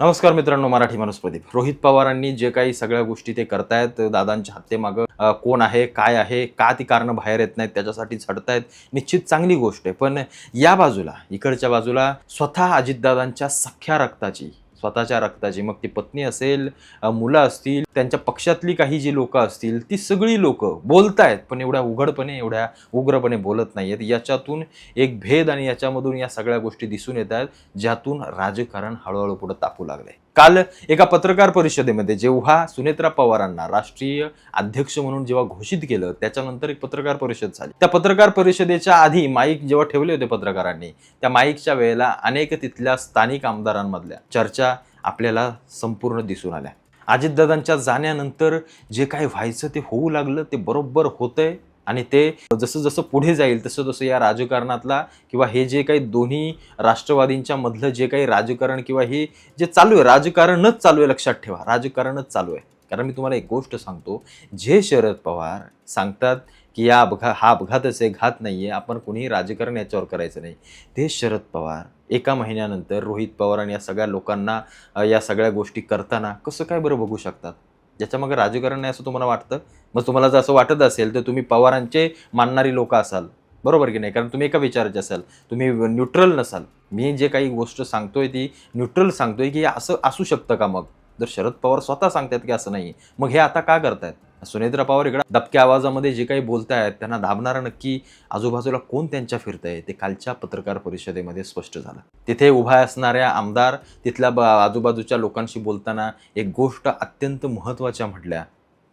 नमस्कार मित्रांनो, मराठी माणूस प्रदीप. रोहित पवारांनी जे काही सगळ्या गोष्टी ते करतायत, दादांच्या हत्येमागं कोण आहे, काय आहे, का ती कारणं बाहेर येत नाहीत, त्याच्यासाठी झडतायत, निश्चित चांगली गोष्ट आहे. पण या बाजूला, इकडच्या बाजूला स्वतः अजितदादांच्या सख्ख्या रक्ताची, स्वतःच्या रक्ताची, मग ती पत्नी असेल, मुलं असतील, त्यांच्या पक्षातली काही जी लोकं असतील, ती सगळी लोकं बोलतायत, पण एवढ्या उघडपणे, एवढ्या उग्रपणे बोलत नाहीयेत. याच्यातून एक भेद आणि याच्यामधून या सगळ्या गोष्टी दिसून येत आहेत, ज्यातून राजकारण हळूहळू पुढे तापू लागलंय. काल एका पत्रकार परिषदेमध्ये जेव्हा सुनेत्रा पवारांना राष्ट्रीय अध्यक्ष म्हणून जेव्हा घोषित केलं, त्याच्यानंतर एक पत्रकार परिषद झाली. त्या पत्रकार परिषदेच्या आधी माईक जेव्हा ठेवले होते पत्रकारांनी, त्या माईकच्या वेळेला अनेक तिथल्या स्थानिक आमदारांमधल्या चर्चा आपल्याला संपूर्ण दिसून आल्या. अजितदादांच्या जाण्यानंतर जे काही व्हायचं ते होऊ लागलं, ते बरोबर होतंय. आणि ते जसं जसं पुढे जाईल तसं तसं या राजकारणातला किंवा हे जे काही दोन्ही राष्ट्रवादींच्या मधलं जे काही राजकारण किंवा हे जे चालू आहे, राजकारणच चालू आहे, लक्षात ठेवा, राजकारणच चालू आहे. कारण मी तुम्हाला एक गोष्ट सांगतो, जे शरद पवार सांगतात की हा अपघातच आहे, घात नाही आहे, आपण कोणीही राजकारण याच्यावर करायचं नाही, ते शरद पवार एका महिन्यानंतर रोहित पवार आणि या सगळ्या लोकांना या सगळ्या गोष्टी करताना कसं काय बरं बघू शकतात? ज्याच्या मग राजकारण नाही असं तुम्हाला वाटतं? मग तुम्हाला जर असं वाटत असेल तर तुम्ही पवारांचे मानणारी लोक असाल, बरोबर की नाही? कारण तुम्ही एका विचाराचे असाल, तुम्ही न्यूट्रल नसाल. मी जे काही गोष्ट सांगतोय ती न्यूट्रल सांगतोय की असं असू शकतं का? मग जर शरद पवार स्वतः सांगतात की असं नाही, मग हे आता का करतायत? सुनेत्रा पवार इकडं दबक्या आवाजामध्ये जे काही बोलतायत, त्यांना दाबणारा नक्की आजूबाजूला कोण त्यांच्या फिरतंय, ते कालच्या पत्रकार परिषदेमध्ये स्पष्ट झालं. तिथे उभा असणाऱ्या आमदार तिथल्या आजूबाजूच्या लोकांशी बोलताना एक गोष्ट अत्यंत महत्त्वाच्या म्हटल्या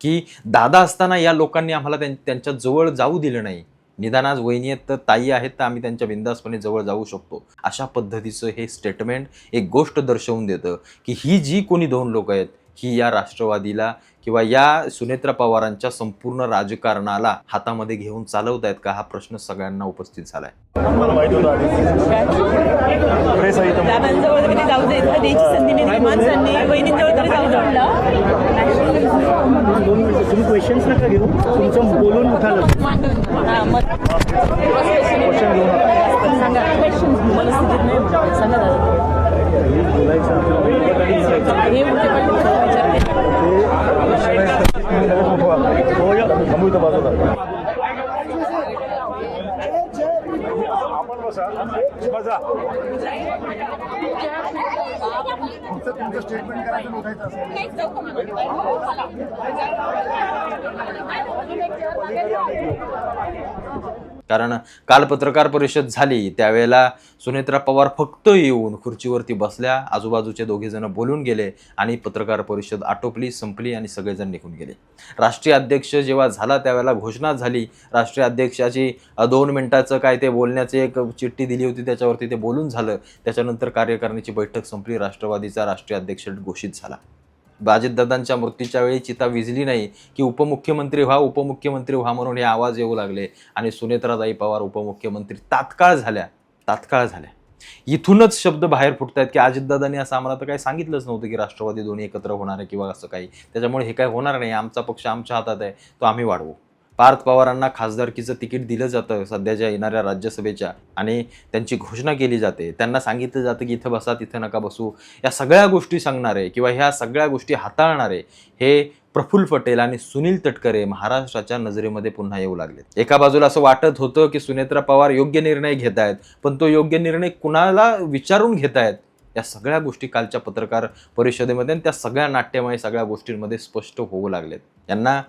की दादा असताना या लोकांनी आम्हाला त्यांच्या जवळ जाऊ दिलं नाही. निदान आज वहिनी आहेत तर ताई आहेत तर आम्ही त्यांच्या बिंदासपणे जवळ जाऊ शकतो. अशा पद्धतीचं हे स्टेटमेंट एक गोष्ट दर्शवून देतं की ही जी कोणी दोन लोक आहेत, ही या राष्ट्रवादीला किंवा या सुनेत्रा पवारांच्या संपूर्ण राजकारणाला हातामध्ये घेऊन चालवत आहेत का, हा प्रश्न सगळ्यांना उपस्थित झालाय. तुम्ही क्वेश्चन्स नका घेऊ, तुमचं बोलून उठाल. तुमचं स्टेटमेंट करायचं उठायचं असेल. कारण काल पत्रकार परिषद झाली त्यावेळेला सुनेत्रा पवार फक्त येऊन खुर्चीवरती बसल्या, आजूबाजूचे दोघे जण बोलून गेले आणि पत्रकार परिषद आटोपली, संपली आणि सगळेजण निघून गेले. राष्ट्रीय अध्यक्ष जेव्हा झाला त्यावेळेला घोषणा झाली. राष्ट्रीय अध्यक्षाची 2 मिनिटाचं काय ते बोलण्याची एक चिठ्ठी दिली होती, त्याच्यावरती ते बोलून झालं. त्याच्यानंतर कार्यकारिणीची बैठक संपली, राष्ट्रवादीचा राष्ट्रीय अध्यक्ष घोषित झाला. अजितदादांच्या मृत्यूच्या वेळी चिता विझली नाही की उपमुख्यमंत्री व्हा म्हणून हे आवाज येऊ लागले आणि सुनेत्राताई पवार उपमुख्यमंत्री तात्काळ झाल्या. इथूनच शब्द बाहेर फुटतायत की अजितदादांनी असं आम्हाला तर काही सांगितलंच नव्हतं की राष्ट्रवादी दोन्ही एकत्र होणार आहे किंवा असं काही, त्याच्यामुळे हे काय होणार नाही, आमचा पक्ष आमच्या हातात आहे, तो आम्ही वाढवू. पार्थ पवारांना खासदारकीचं तिकीट दिलं जातं सध्याच्या येणाऱ्या राज्यसभेच्या आणि त्यांची घोषणा केली जाते. त्यांना सांगितलं जातं की इथं बसा, तिथं नका बसू. या सगळ्या गोष्टी सांगणारे किंवा ह्या सगळ्या गोष्टी हाताळणारे हे प्रफुल्ल पटेल आणि सुनील तटकरे महाराष्ट्राच्या नजरेमध्ये पुन्हा येऊ लागले. एका बाजूला असं वाटत होतं की सुनेत्रा पवार योग्य निर्णय घेत आहेत, पण तो योग्य निर्णय कुणाला विचारून घेत आहेत, या सगळ्या गोष्टी कालच्या पत्रकार परिषदेमध्ये आणि त्या सगळ्या नाट्यमय सगळ्या गोष्टींमध्ये स्पष्ट होऊ लागलेत. यांना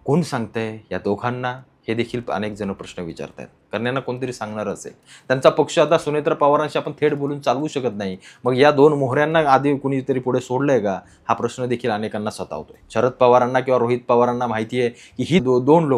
कोण सांगतंय या दोघांना, हे देखील अनेक जण प्रश्न विचारतायत. कारण यांना कोणतरी सांगणार असेल. त्यांचा पक्ष आता सुनेत्रा पवारांशी आपण थेट बोलून चालवू शकत नाही, मग या दोन मोहऱ्यांना आधी कुणीतरी पुढे सोडलंय का, हा प्रश्न देखील अनेकांना सतावतोय. शरद पवारांना किंवा रोहित पवारांना माहिती आहे की ही दोन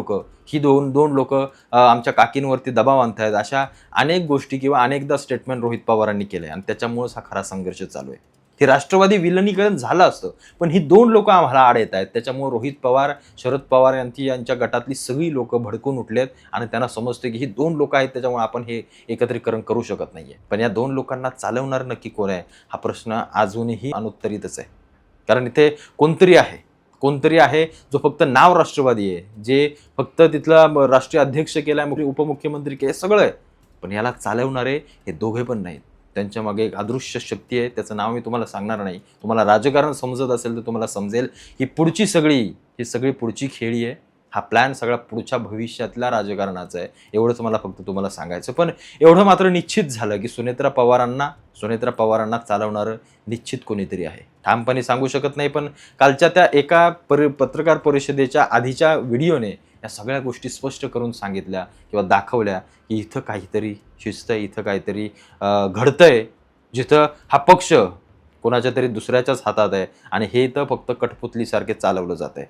लोक आमच्या काकींवरती दबाव आणतायत. अशा अनेक गोष्टी किंवा अनेकदा स्टेटमेंट रोहित पवारांनी केलंय आणि त्याच्यामुळेच हा खरा संघर्ष चालू आहे. हे राष्ट्रवादी विलनीकरण झालं असतं, पण ही दोन लोक आम्हाला आड येत आहेत. त्याच्यामुळे रोहित पवार, शरद पवार यांच्या गटातली सगळी लोक भडकून उठलेत आणि त्यांना समजते की ही दोन लोक आहेत, त्याच्यामुळे आपण हे एकत्रीकरण करू शकत नाहीये. पण या दोन लोकांना चालवणार नक्की कोण आहे, हा प्रश्न अजूनही अनुत्तरितच आहे. कारण इथे कोणतरी आहे जो फक्त नाव राष्ट्रवादी आहे, जे फक्त तिथला राष्ट्रीय अध्यक्ष केलाय, उपमुख्यमंत्री केलाय, सगळं आहे, पण याला चालवणारे हे दोघे पण नाहीत. त्यांच्या मागे एक अदृश्य शक्ती आहे, त्याचं नाव मी तुम्हाला सांगणार नाही. तुम्हाला राजकारण समजत असेल तर तुम्हाला समजेल ही सगळी पुढची खेळी आहे. हा प्लॅन सगळा पुढच्या भविष्यातल्या राजकारणाचा आहे. एवढंच मला फक्त तुम्हाला सांगायचं. पण एवढं मात्र निश्चित झालं की सुनेत्रा पवारांना चालवणारं निश्चित कोणीतरी आहे. ठामपणे सांगू शकत नाही, पण कालच्या त्या एका पत्रकार परिषदेच्या आधीच्या व्हिडिओने या सगळ्या गोष्टी स्पष्ट करून सांगितल्या किंवा दाखवल्या की इथं काहीतरी शिस्त आहे, इथं काहीतरी घडतंय, जिथं हा पक्ष कोणाच्या तरी दुसऱ्याच्याच हातात आहे आणि हे इथं फक्त कठपुतलीसारखे चालवलं जात आहे.